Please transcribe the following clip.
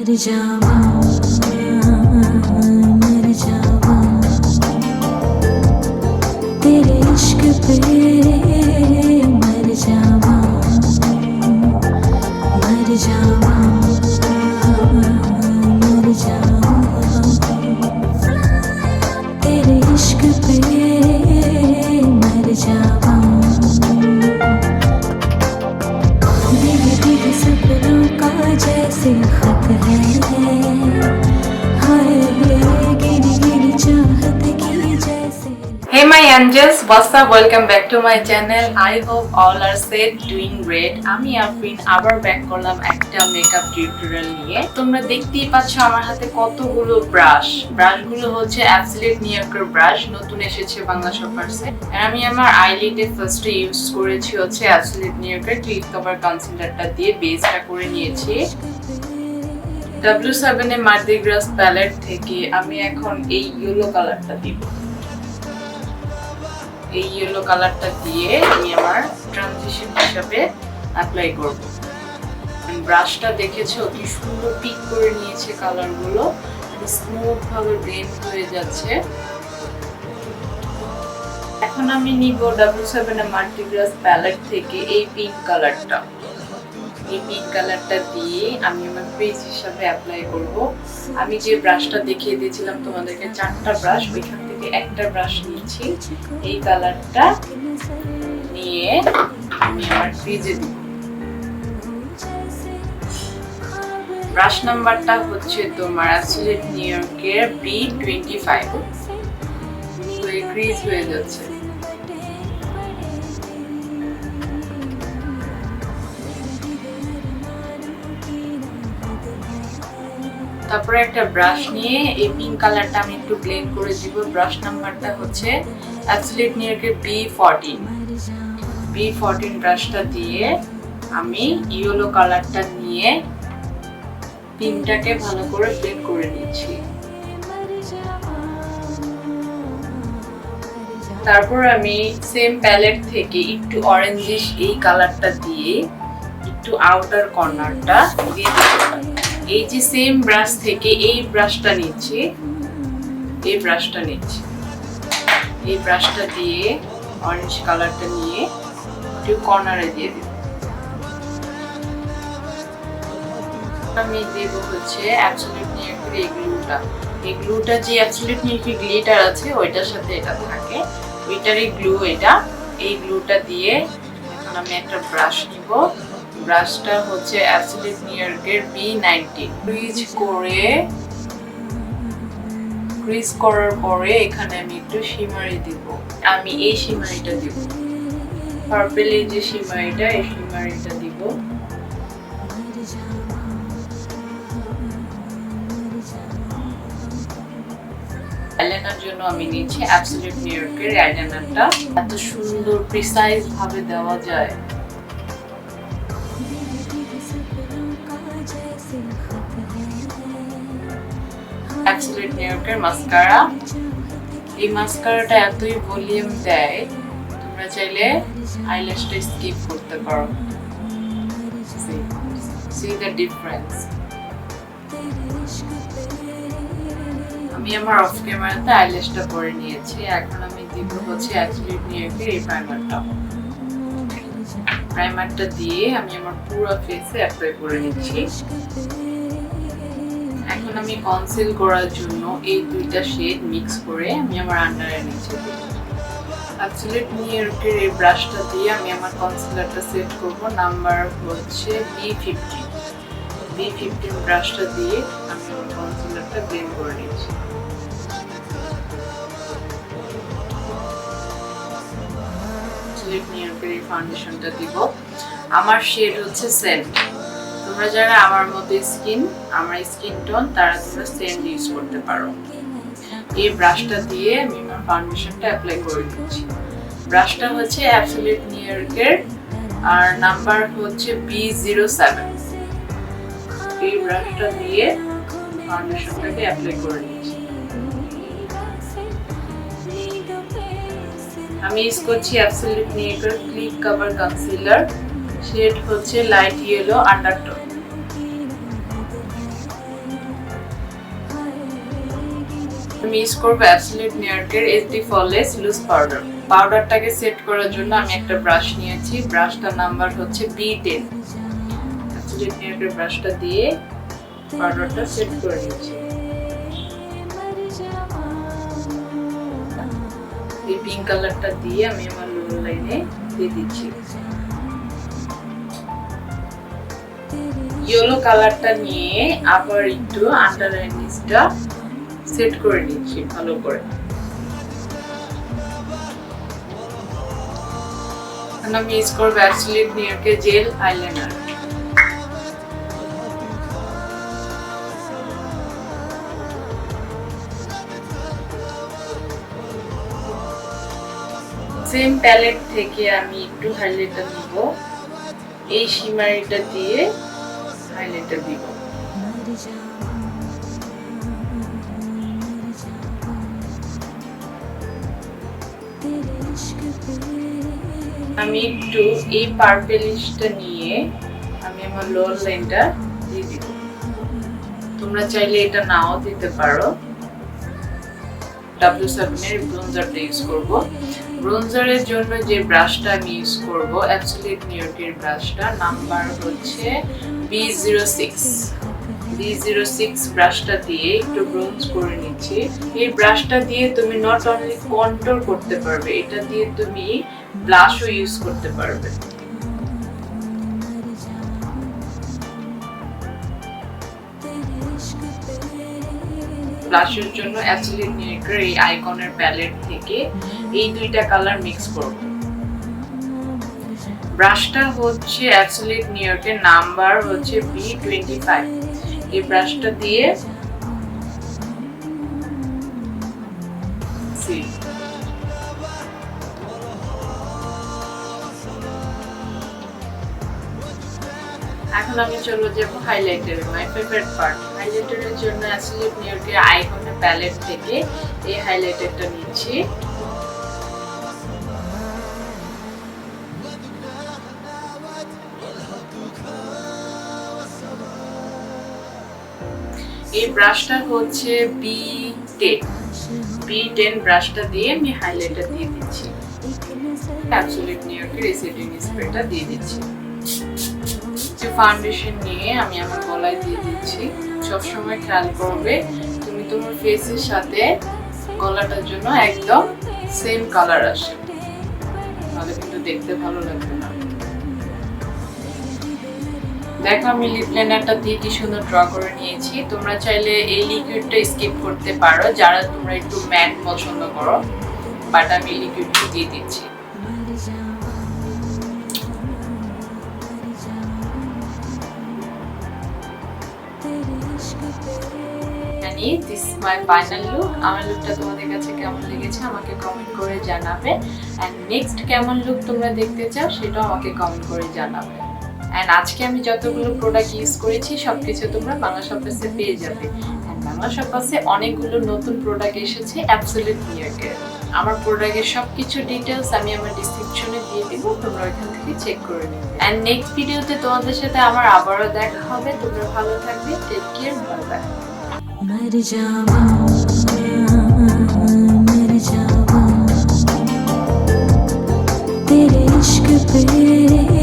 मर जावा मर जावा तेरे इश्क पे मर जावा मर जावा मर जावा तेरे इश्क पे मर जावा दिल दिल सपनों का जैसे खत है हाय गिरी गिरी चाहत की जैसे। Hey my angels, what's up? Welcome back to my channel. I hope all are safe, doing great. আমি আফরিন আবার ব্যাক করলাম একটা মেকআপ টিউটোরিয়াল নিয়ে। তোমরা দেখতেই পাচ্ছ আমার হাতে কতগুলো ব্রাশগুলো হচ্ছে অ্যাবসলিউট নিউইয়র্কের ব্রাশ, নতুন এসেছে বাংলা শপার্সে। আর আমি আমার আইলিডে ফার্স্টে ইউজ করেছি হচ্ছে অ্যাবসলিউট নিউইয়র্কের ক্লিপ কভার কনসিলারটা দিয়ে বেসটা করে নিয়েছি। W7 এর মার্দি গ্রাস প্যালেট থেকে আমি এখন এই ইয়েলো কালারটা দিব। এই ইয়েলো কালারটা দিয়ে আমি আমার ট্রানজিশন হিসাবে অ্যাপ্লাই করব। ব্রাশটা দেখেছো কি সুন্দর পিক করে নিয়েছে কালারগুলো, স্মুথ ভাবে ব্লেন্ড হয়ে যাচ্ছে। এখন আমি নিব W7 এর মার্দি গ্রাস প্যালেট থেকে এই পিঙ্ক কালারটা। এই পিঙ্ক কালারটা দিয়ে আমি আমার বেস হিসাবে অ্যাপ্লাই করব। আমি যে ব্রাশটা দেখিয়ে দিয়েছিলাম তোমাদেরকে, 4টা ব্রাশ, ওইখান থেকে একটা ব্রাশ নিয়েছি। এই কালারটা নিয়ে আমি আমার ক্রিজে দিব। ব্রাশ নাম্বারটা হচ্ছে তোমার অ্যাবসলিউট নিউইয়র্কের B25। তো এই ক্রিজ হয়ে যাচ্ছে। তারপরে একটা ব্রাশ নিয়ে এই পিঙ্ক কালারটা আমি একটু ব্লেন্ড করে দিব। ব্রাশ নাম্বারটা হচ্ছে অ্যাবসলিউট নিউইয়র্কের B14 ব্রাশটা দিয়ে আমি ইয়েলো কালারটা নিয়ে পিঙ্কটাকে ভালো করে ব্লেন্ড করে নিচ্ছি। তারপর আমি সেম প্যালেট থেকে একটু অরেঞ্জিশ এই কালারটা দিয়ে একটু আউটার কর্নারটা দিয়ে দিতে পারি। এই যে সেম ব্রাশ থেকে এই ব্রাশটা নিচ্ছি, এই ব্রাশটা দিয়ে অরেঞ্জ কালারটা নিয়ে একটু কর্নারে দিয়ে দিব। আমি দেব হচ্ছে অ্যাবসলিউট নিউইয়র্কের এই গ্লুটা যে অ্যাবসলিউট নিউইয়র্কের গ্লিটার আছে ওইটার সাথে এটা থাকে, ওইটারই গ্লু এটা। এই গ্লুটা দিয়ে এখন আমি একটা ব্রাশ নিব। ব্রাশটা হচ্ছে অ্যাবসলিউট নিউইয়র্কের B90। ক্রিজ করার পরে এখানে আমি একটু শিমারি দিব। আমি এই শিমারিটা দিব, পার্পল এই যে শিমারিটা, এই শিমারিটা দিব। আইলাইনার জন্য আমি নিচ্ছি অ্যাবসলিউট নিউইয়র্কের আইলাইনারটা। এত সুন্দর প্রিসাইজ ভাবে দেওয়া যায়। অ্যাবসলিউট নিউইয়র্কের মাস্কারা। এই মাস্কারাটা এতই ভলিউম দেয়, তোমরা চাইলে আইল্যাশটা স্কিপ করতে পারো। C the difference. আমি আমার অফ ক্যামেরাতে আইল্যাশটা পরে নিয়েছি। এখন আমি দিব হচ্ছে অ্যাবসলিউট নিউইয়র্কের এই প্রাইমারটা দিয়ে আমি আমার পুরো ফেসে অ্যাপ্লাই করে নিচ্ছি। এখন আমি কনসিল করার জন্য এই দুইটা শেড মিক্স করে আমি আমার আন্ডারে নিচে দিব। অ্যাবসলিউট নিউইয়র্কের এই ব্রাশটা দিয়ে আমি আমার কনসিলারটা সেট করব। নাম্বার হচ্ছে B15 ব্রাশটা দিয়ে আমি আমার কনসিলারটা ব্লেন্ড করে নিচ্ছি। অ্যাবসলিউট নিউইয়র্কের এই ফাউন্ডেশনটা দিব। আমার শেড হচ্ছে সেন্ট। তোমরা যারা আমার মতো আমার স্কিন টোন, তারা তোমরা সেন্ট ইউজ করতে পারো। এই ব্রাশটা দিয়ে আমি আমার ফাউন্ডেশনটা অ্যাপ্লাই করে দিচ্ছি। ব্রাশটা হচ্ছে অ্যাবসলিউট নিউইয়র্কের আর নাম্বার হচ্ছে B07। এই ব্রাশটা দিয়ে ফাউন্ডেশনটাকে অ্যাপ্লাই করে দিচ্ছি। আমি ইউজ করছি অ্যাবসলিউট নিউইয়র্কের ক্লিপ কভার কনসিলার, শেড হচ্ছে লাইট ইয়েলো আন্ডারটোন। আমি ইউজ করব অ্যাবসলিউট নিউইয়র্কের এইচডি ফললেস লুজ পাউডার। পাউডারটাকে সেট করার জন্য আমি একটা ব্রাশ নিয়েছি, ব্রাশটার নাম্বার হচ্ছে B10। অ্যাবসলিউট নিউইয়র্কের ব্রাশটা দিয়ে পাউডারটা সেট করে নিচ্ছি। এই পিঙ্ক কালারটা দিয়ে আমি আমার লোয়ার লাইনে দিয়ে দিচ্ছি। ইয়েলো কালারটা নিয়ে আবার একটু আন্ডার আই নিচটা সেট করে নিচ্ছি ভালো করে। আমি ইউজ করব অ্যাবসলিউট নিউইয়র্কের জেল আইলাইনার। সেম প্যালেট থেকে আমি একটু হাইলাইটার নিব, এই শিমারিটা দিয়ে হাইলাইটার দিব। আমি একটু এই পার্পলিশটা নিয়ে আমি আমার লোয়ার লাইনটা দিয়ে দিব। তোমরা চাইলে এটা নাও দিতে পারো। W7 এর ব্রোঞ্জারটা ইউজ করব। ব্রোঞ্জারের জন্য যে ব্রাশটা আমি ইউজ করব অ্যাবসলিউট নিউইয়র্কের ব্রাশটা নাম্বার হচ্ছে B06। B06 ব্রাশটা দিয়ে একটু ব্রোঞ্জ করে নিচ্ছি। এই ব্রাশটা দিয়ে তুমি নট অনলি কন্ট্রোল করতে পারবে, এটা দিয়ে তুমি ব্লাশও ইউজ করতে পারবে। ব্লাশের জন্য অ্যাবসলিউট নিউইয়র্কের এই আইকনের প্যালেট থেকে এই দুইটা কালার মিক্স করব। ব্রাশটা হচ্ছে অ্যাবসলিউট নিউইয়র্কের নাম্বার হচ্ছে B25। এই ব্রাশটা দিয়ে এখন আমি চলে যাব হাইলাইটার, মাই ফেভারিট পার্ট। হাইলাইটারের জন্য অ্যাবসলিউট নিউইয়র্কের আইকনের প্যালেট থেকে এই হাইলাইটারটা নিচ্ছি। এই ব্রাশটা হচ্ছে B10 ব্রাশটা দিয়ে আমি হাইলাইটার দিয়ে দিচ্ছি। অ্যাবসলিউট নিউইয়র্কের এই সেটিং স্প্রেটা দিয়ে দিচ্ছি। ফাউন্ডেশন নিয়ে আমি আমার গলায় দিয়ে দিচ্ছি। সবসময় খেয়াল করবে তুমি তোমার ফেসের সাথে গলাটার জন্য একদম সেম কালার আসে, তাহলে কিন্তু দেখতে ভালো লাগবে না। দেখো আমি লিপ লাইনারটা দিয়ে কি সুন্দর ড্র করে নিয়েছি। তোমরা চাইলে এই লিকুইডটা স্কিপ করতে পারো যারা তোমরা একটু ম্যাট পছন্দ করো, বাট আমি লিকুইডটা দিয়ে দিচ্ছি। This is my final look. আমার লুকটা তোমাদের কাছে কেমন লেগেছে আমাকে কমেন্ট করে জানাবে, এন্ড নেক্সট কেমন লুক তোমরা দেখতে চাও সেটাও আমাকে কমেন্ট করে জানাবে। এন্ড আজকে আমি যতগুলো প্রোডাক্ট ইউজ করেছি সবকিছু তোমরা বাংলা শপার্সে পেয়ে যাবে। এন্ড বাংলা শপার্সে অনেকগুলো নতুন প্রোডাক্ট এসেছে অ্যাবসলিউট নিউইয়র্কের। আমার প্রোডাক্টের সবকিছু ডিটেইলস আমি আমার ডেসক্রিপশনে দিয়ে দিব, তোমরা ওখান থেকে চেক করে নিবে। এন্ড নেক্সট ভিডিওতে তোমাদের সাথে আমার আবারও দেখা হবে। তোমরা ভালো থাকবে, টেক কেয়ার, বাই বাই। मर जावा तेरे इश्क पे।